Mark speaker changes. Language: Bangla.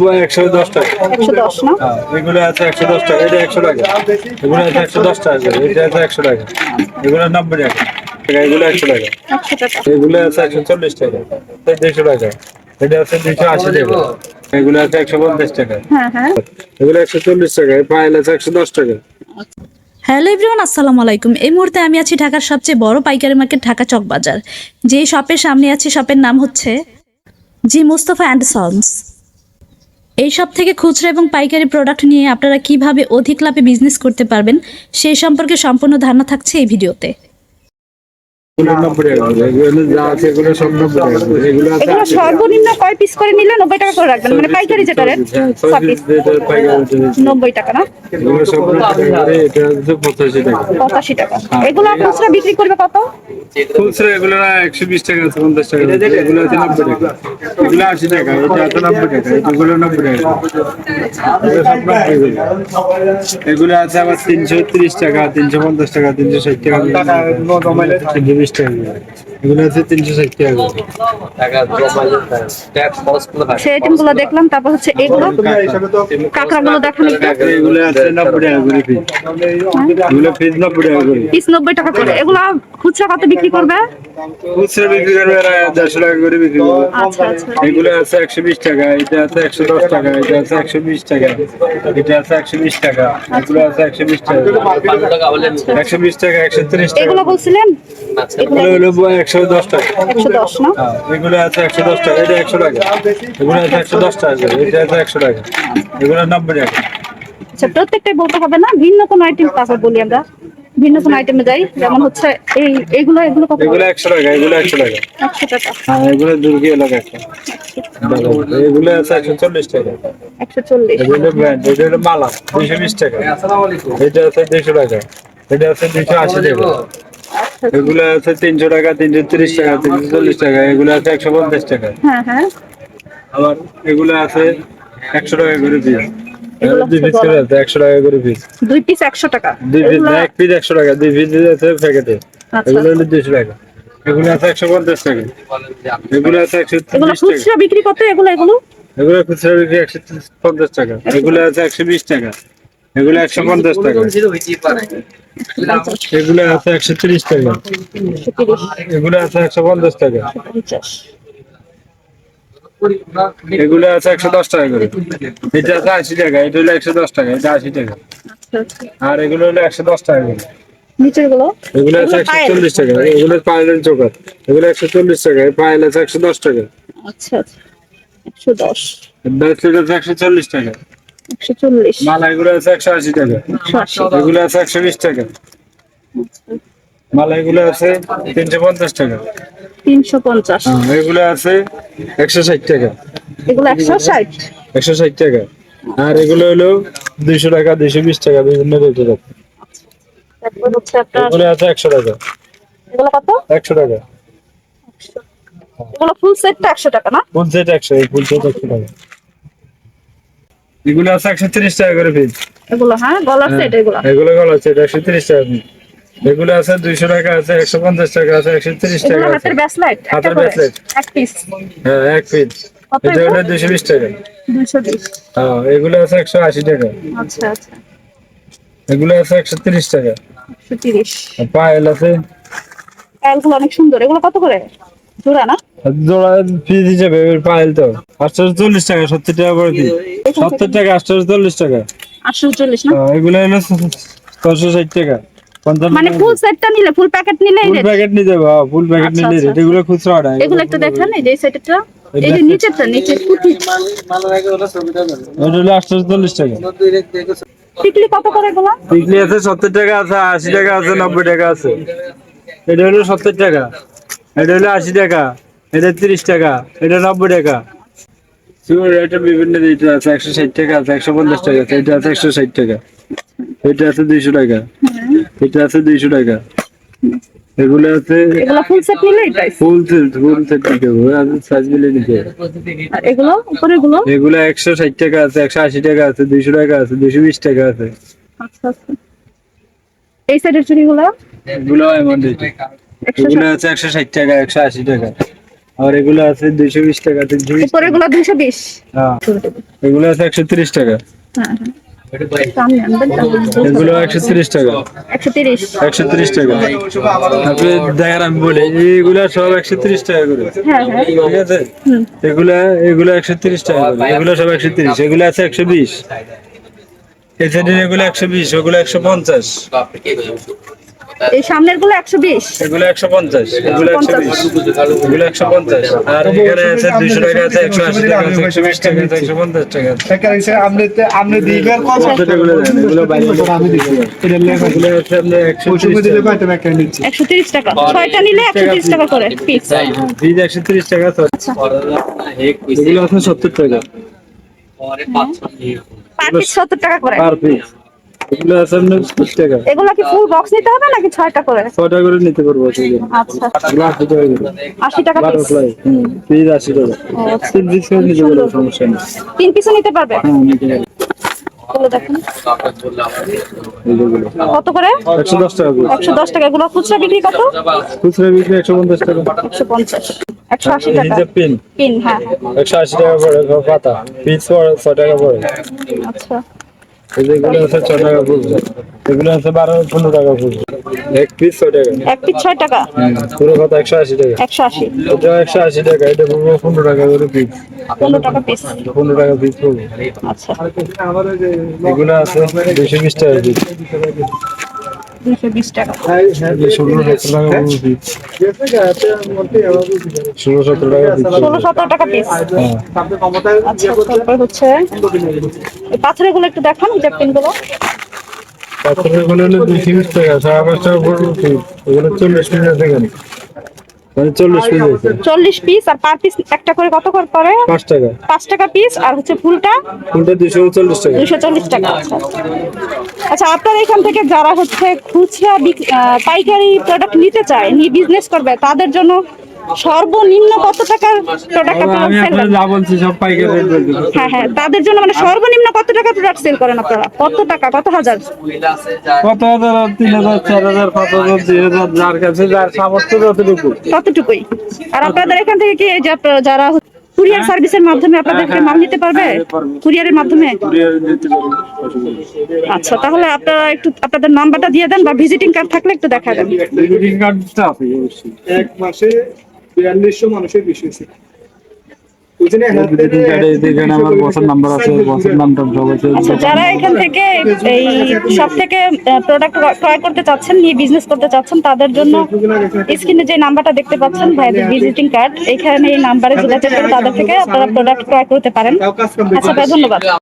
Speaker 1: 110 টাকা।
Speaker 2: 110 না?
Speaker 1: এগুলো আছে 110 টাকা, এটা 100 টাকা। এগুলো আছে 110 টাকা করে, এটা আছে 100 টাকা। এগুলো 90 টাকা। এগুলো 100 টাকা।
Speaker 2: 100 টাকা।
Speaker 1: এগুলো আছে 140 টাকা। এটা 150 টাকা। এটা আছে 280 টাকা। এগুলো আছে 150 টাকা।
Speaker 2: হ্যাঁ, হ্যাঁ।
Speaker 1: এগুলো 140 টাকা। পাইল আছে 110 টাকা।
Speaker 3: হ্যালো এভরিওয়ান, আসসালামু আলাইকুম। এই মুহূর্তে আমি আছি ঢাকার সবচেয়ে বড় পাইকারি মার্কেট ঢাকা চকবাজার। যে শপের সামনে আছি, শপের নাম হচ্ছে জি মুস্তফা অ্যান্ড সন্স। এই শপ থেকে খুচরা এবং পাইকারি প্রোডাক্ট নিয়ে আপনারা কিভাবে অধিক লাভে বিজনেস করতে পারবেন সেই সম্পর্কে সম্পূর্ণ ধারণা থাকছে এই ভিডিওতে।
Speaker 1: এগুলো 90 টাকা করে। এগুলো যা আছে এগুলো সব 90 টাকা করে। এগুলো আছে
Speaker 2: এগুলো
Speaker 1: 80 টাকা।
Speaker 2: সর্বনিম্ন কয় পিস করে নিলে 90 টাকা করে রাখবেন? মানে পাইকারি যেটা রেট, 6 পিস 90 টাকা না?
Speaker 1: এগুলো সব 90 টাকা করে। এটা হচ্ছে 85 টাকা।
Speaker 2: 85 টাকা। এগুলো খুচরা বিক্রি করবে কত?
Speaker 1: খুচরা এগুলো 120 টাকা আছে, 50 টাকা আছে। এগুলো আছে 90 টাকা। এগুলো 80 টাকা। এটা আছে 90 টাকা। এগুলো 90 টাকা। এগুলো সব 90 করে। এগুলো আছে আবার 330 টাকা, 350 টাকা, 360 টাকা, 320 টাকা। এগুলো আছে 360 টাকা করে।
Speaker 2: সেই আইটেমগুলো দেখলাম, তারপর হচ্ছে এগুলো কাঁকড়াগুলো দেখান একটু।
Speaker 1: এগুলো আছে 90 টাকা করে পিস। এগুলো পিস 90 টাকা করে।
Speaker 2: পিস 90 টাকা করে। এগুলো খুচরা কত বিক্রি করবে?
Speaker 1: খুচরা বিক্রি করবে এরা 150 টাকা করে বিক্রি করবে।
Speaker 2: আচ্ছা, আচ্ছা।
Speaker 1: এগুলো আছে 120 টাকা, এটা আছে 110 টাকা, এটা আছে 120 টাকা, এটা আছে 120 টাকা, এগুলো আছে 120 টাকা, 120 টাকা, 130 টাকা।
Speaker 2: এগুলো বলছিলেন?
Speaker 1: এগুলো হলো 110 টাকা।
Speaker 2: 110 না?
Speaker 1: এগুলো আছে 110 টাকা, এটা 100 টাকা। এগুলো আছে 110 টাকা করে, এটা আছে 100 টাকা। এগুলো 90 টাকা।
Speaker 2: আচ্ছা, প্রত্যেকটাই বলতে হবে না, ভিন্ন কোন আইটেম তারপর বলি আমরা। ভিন্ন কোন আইটেমে যাই, যেমন হচ্ছে এগুলো কত?
Speaker 1: এগুলো 100 টাকা, এগুলো 100 টাকা।
Speaker 2: 100 টাকা।
Speaker 1: এগুলো দুর্গি এলাকা একটা। এগুলো আছে 140 টাকা।
Speaker 2: 140।
Speaker 1: এগুলো ব্র্যান্ড, এটা হলো মালা 220 টাকা। এটা আছে 200 টাকা। এটা আছে 280 টাকা। এগুলো আছে 300 টাকা, 330 টাকা, 340 টাকা। এগুলো আছে 150 টাকা।
Speaker 2: হ্যাঁ, হ্যাঁ।
Speaker 1: আবার এগুলো আছে 100 টাকা করে পিস।
Speaker 2: এগুলো
Speaker 1: দুই পিস করে আছে 100 টাকা করে পিস।
Speaker 2: 2 পিস 100 টাকা।
Speaker 1: দুই পিস
Speaker 2: এগুলো
Speaker 1: না, এক পিস 100 টাকা। দুই পিস আছে প্যাকেটে।
Speaker 2: আচ্ছা।
Speaker 1: এগুলো হলো 200 টাকা। এগুলো আছে 150 টাকা। এগুলো আছে
Speaker 2: এগুলো
Speaker 1: 130 টাকা।
Speaker 2: খুচরা বিক্রি কত? এগুলো
Speaker 1: এগুলো খুচরা বিক্রি 150 টাকা। এগুলো আছে 120 টাকা। এগুলো 150 টাকা। এগুলো আছে 130 টাকা।
Speaker 2: 130।
Speaker 1: এগুলো আছে 150 টাকা।
Speaker 2: 50।
Speaker 1: এগুলো আছে 110 টাকা করে। এটা আছে 80 টাকা। এটা হলো 110 টাকা। এটা 80 টাকা।
Speaker 2: আচ্ছা, আচ্ছা।
Speaker 1: আর এগুলো হলো 110 টাকা করে।
Speaker 2: নিচের গুলো?
Speaker 1: এগুলো আছে
Speaker 2: এগুলো পায়েল।
Speaker 1: 140 টাকা। এগুলো পাইলের চোকার। এগুলো 140 টাকা। পাইল আছে 110 টাকা।
Speaker 2: আচ্ছা, আচ্ছা। 110।
Speaker 1: ব্রেসলেট আছে 140 টাকা।
Speaker 2: 140।
Speaker 1: মালা এগুলো আছে 180 টাকা।
Speaker 2: 180।
Speaker 1: এগুলো আছে 120 টাকা। মালা এগুলো আছে 350 টাকা।
Speaker 2: 350।
Speaker 1: এগুলো আছে 160 টাকা।
Speaker 2: এগুলো 160।
Speaker 1: 160 টাকা। আর এগুলো হলো 200 টাকা, 220 টাকা, বিভিন্ন রেটের আছে।
Speaker 2: তারপর হচ্ছে আপনার
Speaker 1: এগুলো আছে 100 টাকা।
Speaker 2: এগুলো কত?
Speaker 1: 100 টাকা।
Speaker 2: 100। এগুলো ফুল সেটটা 100 টাকা না?
Speaker 1: ফুল সেট 100, এই ফুল সেট 100 টাকা। এগুলো আছে 130 টাকা করে পিস।
Speaker 2: এগুলো হ্যাঁ, গলার সেট এগুলো।
Speaker 1: এগুলো গলা আছে 130 টাকা পিস। এগুলো আছে 200 টাকা আছে, 150 টাকা আছে, 130
Speaker 2: এগুলো
Speaker 1: টাকা আছে।
Speaker 2: হাতের ব্রেসলেট একটা
Speaker 1: হাতের
Speaker 2: করে?
Speaker 1: ব্রেসলেট।
Speaker 2: এক পিস।
Speaker 1: হ্যাঁ, এক পিস।
Speaker 2: কত
Speaker 1: এটা
Speaker 2: এগুলো?
Speaker 1: হলো 220 টাকা।
Speaker 2: 220।
Speaker 1: এগুলো আছে 180 টাকা।
Speaker 2: আচ্ছা, আচ্ছা।
Speaker 1: এগুলো আছে 130 টাকা।
Speaker 2: 130।
Speaker 1: আর পায়েল আছে
Speaker 2: পায়েলগুলো অনেক সুন্দর। এগুলো কত করে জোড়া না?
Speaker 1: জোড়া পিস হিসেবে পায়েল তো 840 টাকা, 70 টাকা করে পিস। 70 টাকা, 840 টাকা।
Speaker 2: 840 না?
Speaker 1: এগুলো হলো 660 টাকা। 55
Speaker 2: মানে ফুল সেটটা নিলে, ফুল প্যাকেট নিলে এই
Speaker 1: ফুল
Speaker 2: রেট?
Speaker 1: প্যাকেট নিতে হবে। ফুল প্যাকেট
Speaker 2: আচ্ছা,
Speaker 1: নিলে
Speaker 2: আচ্ছা।
Speaker 1: রেট। এগুলো খুচরা না।
Speaker 2: এগুলো একটু দেখান, এই যে এই সেটটা, এই যে নিচেরটা, নিচের পুঁথি।
Speaker 1: এটা হলো 840 টাকা।
Speaker 2: টিকলি কত করে এগুলো?
Speaker 1: টিকলি আছে 70 টাকা আছে, 80 টাকা আছে, 90 টাকা আছে। এটা হলো 70 টাকা। এটা হলো 80 টাকা। এটা 30 টাকা। এটা 90 টাকা। এটা বিভিন্ন রেট আছে। 160 টাকা আছে, 150 টাকা আছে। এটা আছে 160 টাকা। এটা আছে 200 টাকা। এটা আছে 200 টাকা। এগুলো আছে
Speaker 2: এগুলো ফুল সেট নিলে এই প্রাইস।
Speaker 1: ফুল সেট নিতে হবে। সাইজ মিলে নিতে হবে।
Speaker 2: আর এগুলো উপরে গুলো?
Speaker 1: এগুলো 160 টাকা আছে, 180 টাকা আছে, 200 টাকা আছে, 220 টাকা আছে।
Speaker 2: আচ্ছা, আচ্ছা। এই সাইডের চুড়িগুলো?
Speaker 1: এগুলো এমন রেট। এগুলো
Speaker 2: 160।
Speaker 1: আছে 160 টাকা, 180 টাকা। আর এগুলো আছে 220 টাকা 320
Speaker 2: উপরে গুলো 220।
Speaker 1: হ্যাঁ এগুলো আছে 130 টাকা,
Speaker 2: হ্যাঁ হ্যাঁ সামনে আনবেন
Speaker 1: এগুলো 130 টাকা
Speaker 2: 130।
Speaker 1: 130 টাকা। আপনি দেখেন আমি বলি এইগুলা সব 130 টাকা করে,
Speaker 2: হ্যাঁ হ্যাঁ
Speaker 1: ঠিক আছে? এগুলা 130 টাকা করে, এগুলো সব 130, এগুলো আছে 120, এই সাইডের এগুলো 120, ওগুলো 150,
Speaker 2: এই সামনের গুলো 120।
Speaker 1: এগুলো 150, এগুলো 120, এগুলো 150, আর এখানে আছে 200 টাকা আছে, 180 টাকা আছে, 120 টাকা আছে, 150 টাকা আছে।
Speaker 4: আপনি দিবেন কত?
Speaker 1: এগুলো দেখেন, এগুলো বাইরে
Speaker 4: আমি দিচ্ছি
Speaker 1: এগুলো হচ্ছে আপনার 130
Speaker 4: দিলে
Speaker 1: টাকা।
Speaker 4: পাইতাম একটা নিচ্ছি
Speaker 2: 130 টাকা, 6টা নিলে 130 টাকা করে পিস।
Speaker 1: বীজ 130 টাকা তো। এগুলো আছে 70 টাকা
Speaker 2: পার পিস 70 টাকা করে।
Speaker 1: Per piece. এগুলো আছে আপনার 30 টাকা,
Speaker 2: এগুলো কি ফুল বক্স নিতে হবে নাকি 6টা করে?
Speaker 1: 6টা করে নিতে পারবো সেগুলো।
Speaker 2: আচ্ছা
Speaker 1: এগুলো 80 টাকা করে।
Speaker 2: 80 টাকা পিস।
Speaker 1: বাটারফ্লাই পিস 80 টাকা, 3 পিস করে নিতে পারবো, সমস্যা নেই।
Speaker 2: 3 পিসও নিতে পারবে।
Speaker 1: হ্যাঁ নিতে পারবো।
Speaker 2: এগুলো দেখুন
Speaker 1: এগুলো
Speaker 2: কত করে?
Speaker 1: 110 টাকা করে,
Speaker 2: 110 টাকা। এগুলো খুচরা বিক্রি কত?
Speaker 1: খুচরা বিক্রি 150 টাকা।
Speaker 2: 150, 180
Speaker 1: এই
Speaker 2: টাকা
Speaker 1: যে পিন
Speaker 2: পিন। হ্যাঁ হ্যাঁ
Speaker 1: 180 টাকা পড়ে, পাতা পিস পড়ে 6 টাকা পড়ে।
Speaker 2: আচ্ছা
Speaker 1: এই যে এগুলো আছে 6 টাকা খুচরা, এগুলো আছে 12-15 টাকা খুচরা, এক পিস 6 টাকা।
Speaker 2: এক পিস 6 টাকা,
Speaker 1: পুরো কথা 180 টাকা।
Speaker 2: 180।
Speaker 1: এটা 180 টাকা, এটা পুরো 15 টাকা করে পিস,
Speaker 2: 15 টাকা পিস।
Speaker 1: 15 টাকা পিস পড়বে।
Speaker 2: আচ্ছা
Speaker 1: এগুলো আছে 220 টাকা পিস,
Speaker 2: 220 টাকা।
Speaker 1: 16-17 টাকা করে পিস, 16-17 টাকা পিস।
Speaker 2: 16-17 টাকা পিস।
Speaker 1: হ্যাঁ
Speaker 2: আচ্ছা তারপর হচ্ছে এই পাথরের গুলো একটু দেখান, এই যে পিনগুলো।
Speaker 1: পাথরের গুলো হলো 220 টাকা, 5.5 টাকা পড়বে পিস। এগুলো 40 পিস আছে এখানে, মানে 40 পিস আছে,
Speaker 2: 40 পিস। আর পার পিস একটা করে কত করে পড়ে?
Speaker 1: 5 টাকা।
Speaker 2: 5 টাকা পিস। আর হচ্ছে ফুলটা
Speaker 1: কোনটা 240 টাকা।
Speaker 2: 240 টাকা। আচ্ছা আচ্ছা আপনার এখান থেকে যারা হচ্ছে খুচরা পাইকারি প্রোডাক্ট নিতে চায়, নিয়ে বিজনেস করবে, তাদের জন্য সর্বনিম্ন কত টাকার প্রোডাক্ট আপনারা
Speaker 1: আমি
Speaker 2: সেল
Speaker 1: আপনার
Speaker 2: করেন?
Speaker 1: যা বলছি সব পাইকারি রেট বলছি।
Speaker 2: হ্যাঁ হ্যাঁ তাদের জন্য মানে সর্বনিম্ন কত টাকার প্রোডাক্ট সেল করেন আপনারা? কত টাকা, কত হাজার?
Speaker 1: কত হাজার, 3000, 4000, 5000, 2000, যার কাছে যার সামর্থ্য যতটুকু।
Speaker 2: ততটুকুই। আর আপনাদের এখান থেকে কি এই যে যারা কুরিয়ার সার্ভিসের মাধ্যমে আপনাদেরকে মাল নিতে পারবে? কুরিয়ারের মাধ্যমে?
Speaker 1: কুরিয়ার দিতে পারি, অসুবিধা নেই।
Speaker 2: আচ্ছা তাহলে আপনারা একটু আপনাদের নাম্বারটা দিয়ে দেন বা ভিজিটিং কার্ড থাকলে একটু দেখা দেন।
Speaker 1: ভিজিটিং কার্ডটা আছে অবশ্যই।
Speaker 4: এক মাসে 4200 মানুষের বেশি হয়েছে।
Speaker 1: ভিজিটিং কার্ডে এখানে আমার বসের নাম্বার আছে, বসের নামটা সব আছে।
Speaker 2: আচ্ছা যারা এখান থেকে এই সব থেকে প্রোডাক্ট ক্রয় করতে চাচ্ছেন, নিয়ে বিজনেস করতে চাচ্ছেন, তাদের জন্য স্ক্রিনে যে নাম্বারটা দেখতে পাচ্ছেন ভাইদের ভিজিটিং কার্ড, এখানে এই নাম্বারে যোগাযোগ করে তাদের থেকে আপনারা প্রোডাক্ট ক্রয় করতে পারেন। আচ্ছা ভাই ধন্যবাদ।